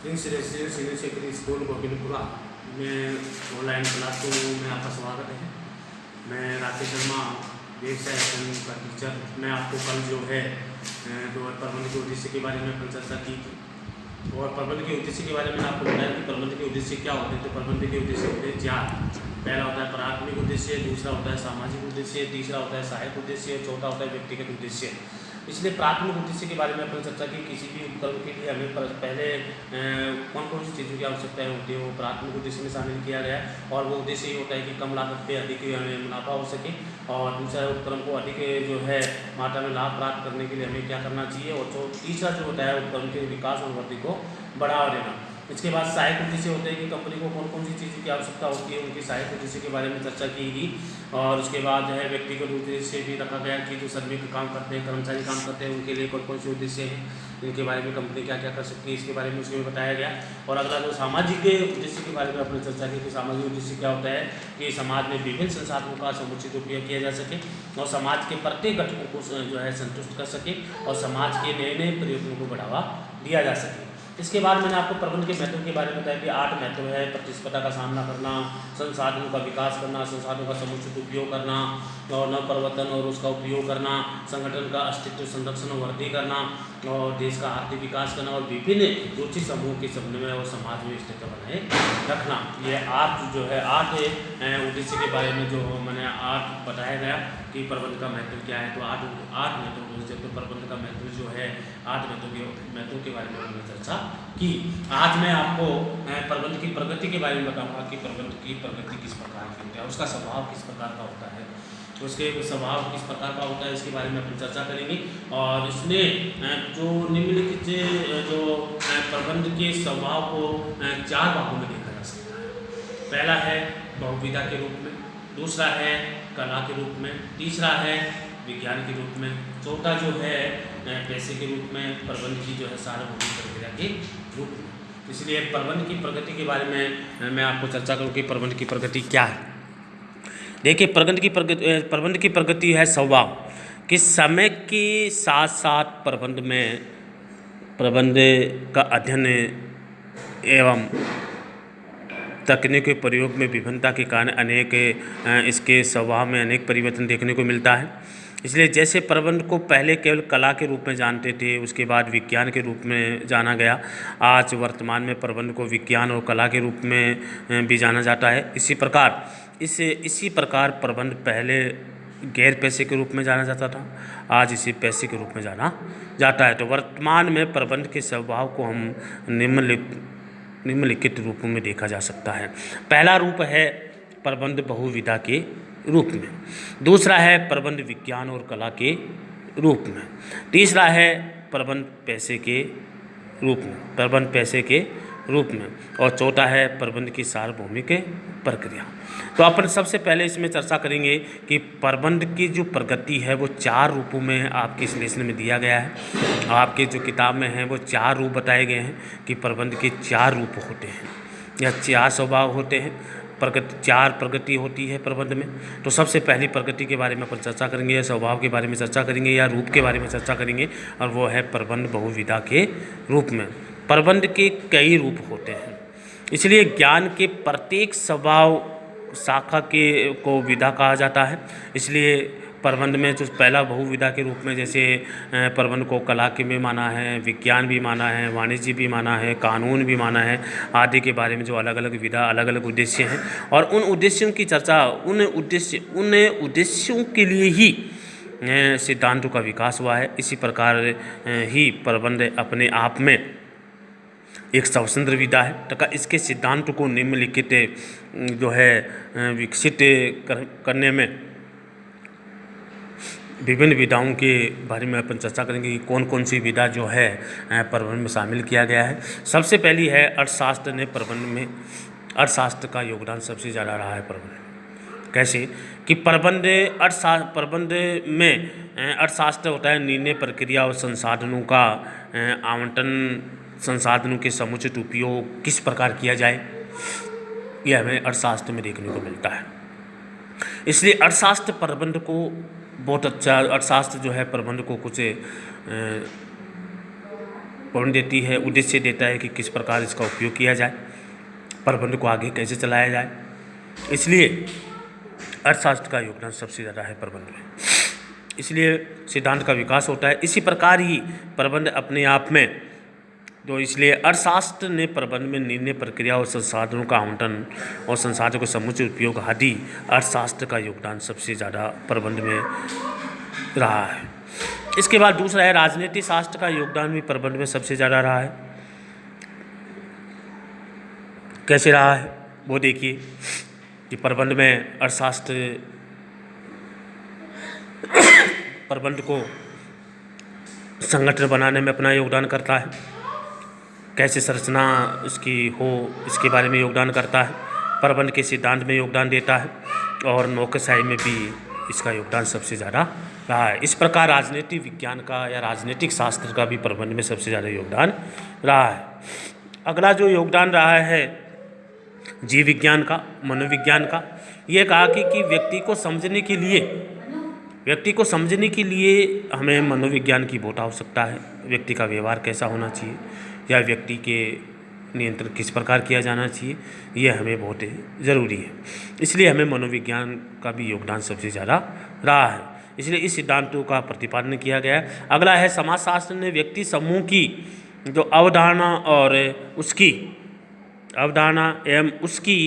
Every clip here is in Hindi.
Prince residential senior secondary school Govindpura में ऑनलाइन क्लासरूम में आपका स्वागत है। मैं राकेश शर्मा व्यवसाय का टीचर। मैं आपको कल जो है प्रबंध के उद्देश्य के बारे में चर्चा की थी और प्रबंध के उद्देश्य के बारे में आपको बताया कि प्रबंध के उद्देश्य क्या होते हैं। तो प्रबंध के उद्देश्य होते हैं चार। पहला होता है प्राथमिक उद्देश्य, दूसरा होता है सामाजिक उद्देश्य, तीसरा होता है सहायक उद्देश्य और चौथा होता है व्यक्तिगत उद्देश्य। इसलिए प्राथमिक उद्देश्य के बारे में अपन चर्चा की। किसी भी उपकरण के लिए हमें पहले कौन कौन सी चीज़ों की आवश्यकता होती है वो प्राथमिक उद्देश्य में शामिल किया गया है और वो उद्देश्य ये होता है कि कम लागत पे अधिक हमें मुनाफा हो सके और दूसरा उपकरण को अधिक जो है मात्रा में लाभ प्राप्त करने के लिए हमें क्या करना चाहिए और तीसरा जो होता है उपकरण के विकास और वृद्धि को बढ़ावा देना। इसके बाद सहायक उद्देश्य होते हैं कि कंपनी को कौन कौन सी चीज़ों की आवश्यकता होती है, उनकी सहायक उद्देश्य के बारे में चर्चा की गई। और उसके बाद जो है व्यक्तिगत उद्देश्य भी रखा गया कि जो श्रमिक काम करते हैं, कर्मचारी काम करते हैं, उनके लिए कौन कौन से उद्देश्य हैं, इनके बारे में कंपनी क्या क्या कर सकती है, इसके बारे में उसमें बताया गया। और अगला जो सामाजिक उद्देश्य के बारे में अपने चर्चा की कि सामाजिक उद्देश्य क्या होता है कि समाज में विभिन्न संसाधनों का समुचित उपयोग किया जा सके और समाज के प्रत्येक घटकों को जो है संतुष्ट कर सके और समाज के नए नए प्रयोगों को बढ़ावा दिया जा सके। इसके बाद मैंने आपको प्रबंध के महत्व के बारे में बताया कि 8 महत्व है। प्रतिस्पर्धा का सामना करना, संसाधनों का विकास करना, संसाधनों का समुचित उपयोग करना और नवप्रवर्तन और उसका उपयोग करना, संगठन का अस्तित्व संरक्षण और वृद्धि करना और देश का आर्थिक विकास करना और विभिन्न रुचि समूह के समन्वय और समाज में स्थिरता बनाए रखना। ये 8 जो है 8 उद्देश्य के बारे में जो मैंने 8 बताया गया कि प्रबंध का महत्व क्या है। तो 8 महत्व तो प्रबंध का महत्व जो है 8 महत्वों के बारे में हमने चर्चा कि आज मैं आपको प्रबंध की प्रगति के बारे में बताऊंगा कि प्रबंध की प्रगति किस प्रकार की होती है, उसका स्वभाव किस प्रकार का होता है, उसके स्वभाव किस प्रकार का होता है, इसके बारे में अपन चर्चा करेंगे। और इसमें जो निम्नलिखित जो प्रबंध के स्वभाव को 4 भागों में देखा जा सकता है। पहला है बहुविधा के रूप में, दूसरा है कला के रूप में, तीसरा है विज्ञान के रूप में, चौथा जो है पैसे के रूप में, प्रबंध की जो है सार्वभौमिक प्रक्रिया के रूप में। इसलिए प्रबंध की प्रगति के बारे में मैं आपको चर्चा करूँ कि प्रबंध की प्रगति क्या है। देखिए प्रबंध की प्रगति है स्वभाव कि समय के साथ साथ प्रबंध का अध्ययन एवं तकनीक के प्रयोग में विभिन्नता के कारण अनेक इसके स्वभाव में अनेक परिवर्तन देखने को मिलता है। इसलिए जैसे प्रबंध को पहले केवल कला के रूप में जानते थे, उसके बाद विज्ञान के रूप में जाना गया, आज वर्तमान में प्रबंध को विज्ञान और कला के रूप में भी जाना जाता है। इसी प्रकार प्रबंध पहले गैर पैसे के रूप में जाना जाता था, आज इसे पैसे के रूप में जाना जाता है। तो वर्तमान में प्रबंध के स्वभाव को हम निम्नलिखित रूपों में देखा जा सकता है। पहला रूप है प्रबंध बहुविधा के रूप में, दूसरा है प्रबंध विज्ञान और कला के रूप में, तीसरा है प्रबंध पैसे के रूप में और चौथा है प्रबंध की सार्वभौमिक प्रक्रिया। तो अपन सबसे पहले इसमें चर्चा करेंगे कि प्रबंध की जो प्रगति है वो 4 रूपों में आपके इस लेसन में दिया गया है। आपके जो किताब में है वो 4 रूप बताए गए हैं कि प्रबंध के 4 रूप होते हैं या 4 स्वभाव होते हैं। 4 प्रगति होती है प्रबंध में। तो सबसे पहली प्रगति के बारे में अपन चर्चा करेंगे या स्वभाव के बारे में चर्चा करेंगे या रूप के बारे में चर्चा करेंगे और वो है प्रबंध बहुविधा के रूप में। प्रबंध के कई रूप होते हैं, इसलिए ज्ञान के प्रत्येक स्वभाव शाखा को विधा कहा जाता है। इसलिए प्रबंध में जो पहला बहुविधा के रूप में जैसे प्रबंध को कला के में माना है, विज्ञान भी माना है, वाणिज्य भी माना है, कानून भी माना है आदि के बारे में जो अलग अलग विधा अलग अलग उद्देश्य हैं और उन उद्देश्यों की चर्चा उन उद्देश्यों के लिए ही सिद्धांतों का विकास हुआ है। इसी प्रकार ही प्रबंध अपने आप में एक स्वतंत्र विधा है तथा इसके सिद्धांत को निम्नलिखित जो है विकसित करने में विभिन्न विधाओं के बारे में अपन चर्चा करेंगे कि कौन कौन सी विधा जो है प्रबंध में शामिल किया गया है। सबसे पहली है अर्थशास्त्र ने प्रबंध में अर्थशास्त्र का योगदान सबसे ज़्यादा रहा है प्रबंध में। कैसे कि प्रबंध में अर्थशास्त्र होता है निर्णय प्रक्रिया और संसाधनों का आवंटन, संसाधनों के समुचित उपयोग किस प्रकार किया जाए, यह हमें अर्थशास्त्र में देखने को मिलता है। इसलिए अर्थशास्त्र प्रबंध को बहुत अच्छा, अर्थशास्त्र जो है प्रबंध को कुछ पूर्ण देती है, उद्देश्य देता है कि किस प्रकार इसका उपयोग किया जाए, प्रबंध को आगे कैसे चलाया जाए। इसलिए अर्थशास्त्र का योगदान सबसे ज़्यादा है प्रबंध में, इसलिए सिद्धांत का विकास होता है। इसी प्रकार ही प्रबंध अपने आप में, तो इसलिए अर्थशास्त्र ने प्रबंध में निर्णय प्रक्रिया और संसाधनों का आवंटन और संसाधनों का समुचित उपयोग आदि अर्थशास्त्र का योगदान सबसे ज़्यादा प्रबंध में रहा है। इसके बाद दूसरा है राजनीतिक शास्त्र का योगदान भी प्रबंध में सबसे ज़्यादा रहा है। कैसे रहा है वो देखिए कि प्रबंध में अर्थशास्त्र प्रबंध को संगठन बनाने में अपना योगदान करता है, कैसे संरचना उसकी हो इसके बारे में योगदान करता है, प्रबंध के सिद्धांत में योगदान देता है और नौकरशाही में भी इसका योगदान सबसे ज़्यादा रहा है। इस प्रकार राजनीतिक विज्ञान का या राजनीतिक शास्त्र का भी प्रबंध में सबसे ज़्यादा योगदान रहा है। अगला जो योगदान रहा है जीव विज्ञान का, मनोविज्ञान का। ये कहा कि व्यक्ति को समझने के लिए हमें मनोविज्ञान की बहुत आवश्यकता है। व्यक्ति का व्यवहार कैसा होना चाहिए या व्यक्ति के नियंत्रण किस प्रकार किया जाना चाहिए, ये हमें बहुत ज़रूरी है। इसलिए हमें मनोविज्ञान का भी योगदान सबसे ज़्यादा रहा है, इसलिए इस सिद्धांतों का प्रतिपादन किया गया है। अगला है समाजशास्त्र ने व्यक्ति समूह की जो अवधारणा और उसकी अवधारणा एवं उसकी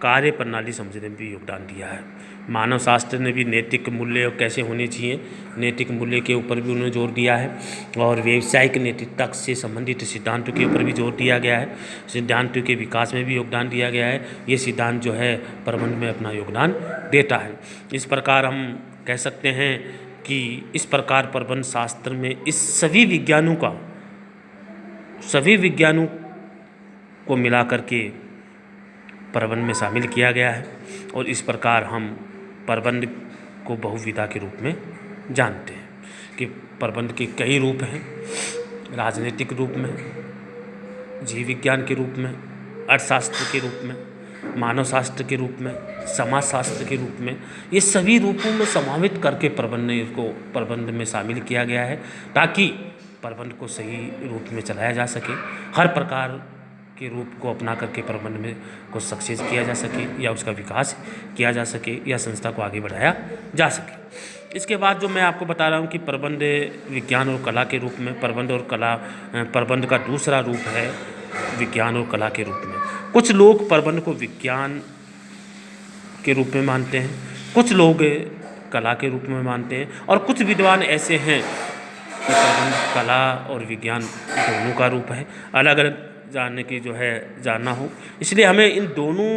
कार्य प्रणाली समझने में भी योगदान दिया है। मानव शास्त्र ने भी नैतिक मूल्य कैसे होने चाहिए, नैतिक मूल्य के ऊपर भी उन्होंने जोर दिया है और व्यावसायिक नैतिकता से संबंधित सिद्धांतों के ऊपर भी जोर दिया गया है। सिद्धांतों के विकास में भी योगदान दिया गया है। ये सिद्धांत जो है प्रबंध में अपना योगदान देता है। इस प्रकार हम कह सकते हैं कि इस प्रकार प्रबंध शास्त्र में इस सभी विज्ञानों को मिला करके प्रबंध में शामिल किया गया है और इस प्रकार हम प्रबंध को बहुविधा के रूप में जानते हैं कि प्रबंध के कई रूप हैं, राजनीतिक रूप में, जीव विज्ञान के रूप में, अर्थशास्त्र के रूप में, मानव शास्त्र के रूप में, समाज शास्त्र के रूप में। ये सभी रूपों में समावित करके प्रबंध में शामिल किया गया है ताकि प्रबंध को सही रूप में चलाया जा सके, हर प्रकार के रूप को अपना करके प्रबंध में को सक्सेस किया जा सके या उसका विकास किया जा सके या संस्था को आगे बढ़ाया जा सके। इसके बाद जो मैं आपको बता रहा हूँ कि प्रबंध विज्ञान और कला के रूप में, प्रबंध का दूसरा रूप है विज्ञान और कला के रूप में। कुछ लोग प्रबंध को विज्ञान के रूप में मानते हैं, कुछ लोग कला के रूप में मानते हैं और कुछ विद्वान ऐसे हैं कि प्रबंध कला और विज्ञान दोनों का रूप है। अलग अलग जानना हो, इसलिए हमें इन दोनों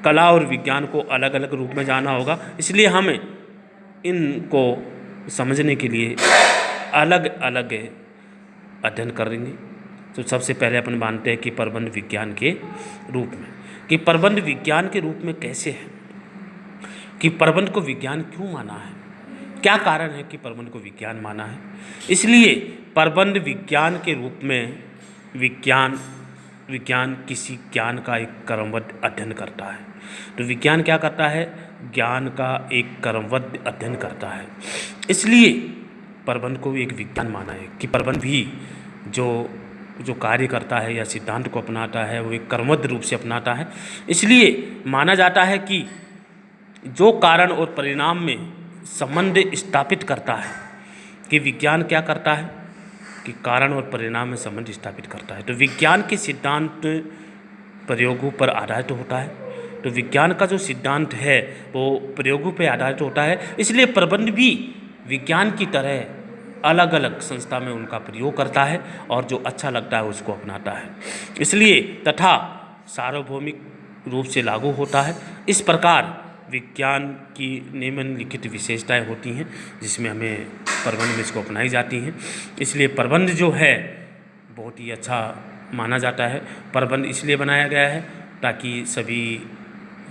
कला और विज्ञान को अलग अलग रूप में जानना होगा। इसलिए हमें इनको समझने के लिए अलग अलग अध्ययन करेंगे। तो सबसे पहले अपन मानते हैं कि प्रबंध विज्ञान के रूप में, कि प्रबंध विज्ञान के रूप में कैसे है, कि प्रबंध को विज्ञान क्यों माना है, क्या कारण है कि प्रबंध को विज्ञान माना है। इसलिए प्रबंध विज्ञान के रूप में विज्ञान किसी ज्ञान का एक क्रमबद्ध अध्ययन करता है। तो विज्ञान क्या करता है, ज्ञान का एक क्रमबद्ध अध्ययन करता है। इसलिए प्रबंध को एक विज्ञान माना है कि प्रबंध भी जो कार्य करता है या सिद्धांत को अपनाता है वो एक क्रमबद्ध रूप से अपनाता है। इसलिए माना जाता है कि जो कारण और परिणाम में संबंध स्थापित करता है, कि विज्ञान क्या करता है कि कारण और परिणाम में संबंध स्थापित करता है। तो विज्ञान के सिद्धांत प्रयोगों पर आधारित होता है। तो विज्ञान का जो सिद्धांत है वो प्रयोगों पर आधारित होता है। इसलिए प्रबंध भी विज्ञान की तरह अलग अलग संस्था में उनका प्रयोग करता है और जो अच्छा लगता है उसको अपनाता है, इसलिए तथा सार्वभौमिक रूप से लागू होता है। इस प्रकार विज्ञान की निम्नलिखित विशेषताएं होती हैं जिसमें हमें प्रबंध में इसको अपनाई जाती हैं। इसलिए प्रबंध जो है बहुत ही अच्छा माना जाता है। प्रबंध इसलिए बनाया गया है ताकि सभी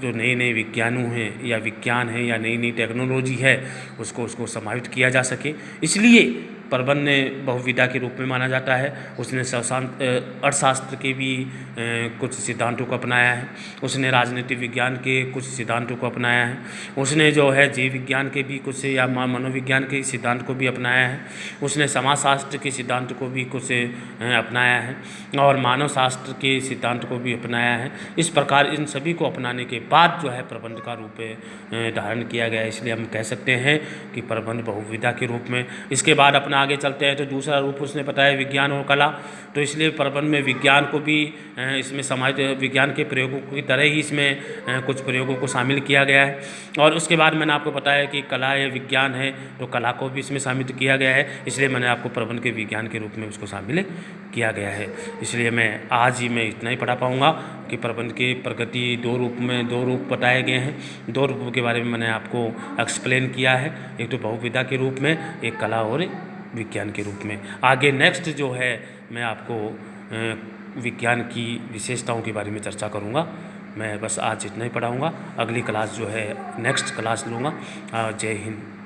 जो नए नए विज्ञानों हैं या विज्ञान है या नई नई टेक्नोलॉजी है उसको समावित किया जा सके। इसलिए प्रबंध ने बहुविधा के रूप में माना जाता है। उसने अर्थशास्त्र के भी कुछ सिद्धांतों को अपनाया है। उसने राजनीति विज्ञान के कुछ सिद्धांतों को अपनाया है। उसने जो है जीव विज्ञान के भी कुछ या मनोविज्ञान के सिद्धांत को भी अपनाया है। उसने समाजशास्त्र के सिद्धांत को भी कुछ अपनाया है और मानव शास्त्र के सिद्धांत को भी अपनाया है। इस प्रकार इन सभी को अपनाने के बाद जो है प्रबंध का रूप धारण किया गया है। इसलिए हम कह सकते हैं कि प्रबंध बहुविधा के रूप में। इसके बाद अपना आगे चलते हैं तो दूसरा रूप उसने बताया विज्ञान और कला। तो इसलिए प्रबंध में विज्ञान को भी इसमें समाज विज्ञान के प्रयोगों की तरह ही इसमें कुछ प्रयोगों को शामिल किया गया है। और उसके बाद मैंने आपको बताया कि कला या विज्ञान है तो कला को भी इसमें शामिल किया गया है। इसलिए मैंने आपको प्रबंध के विज्ञान के रूप में उसको शामिल किया गया है। इसलिए मैं आज ही मैं इतना ही पढ़ा पाऊँगा कि प्रबंध की प्रगति दो रूप बताए गए हैं। दो रूपों के बारे में मैंने आपको एक्सप्लेन किया है, एक तो बहुविधा के रूप में, एक कला और विज्ञान के रूप में। आगे नेक्स्ट जो है मैं आपको विज्ञान की विशेषताओं के बारे में चर्चा करूँगा। मैं बस आज इतना ही पढ़ाऊँगा। अगली क्लास जो है नेक्स्ट क्लास लूँगा। जय हिंद।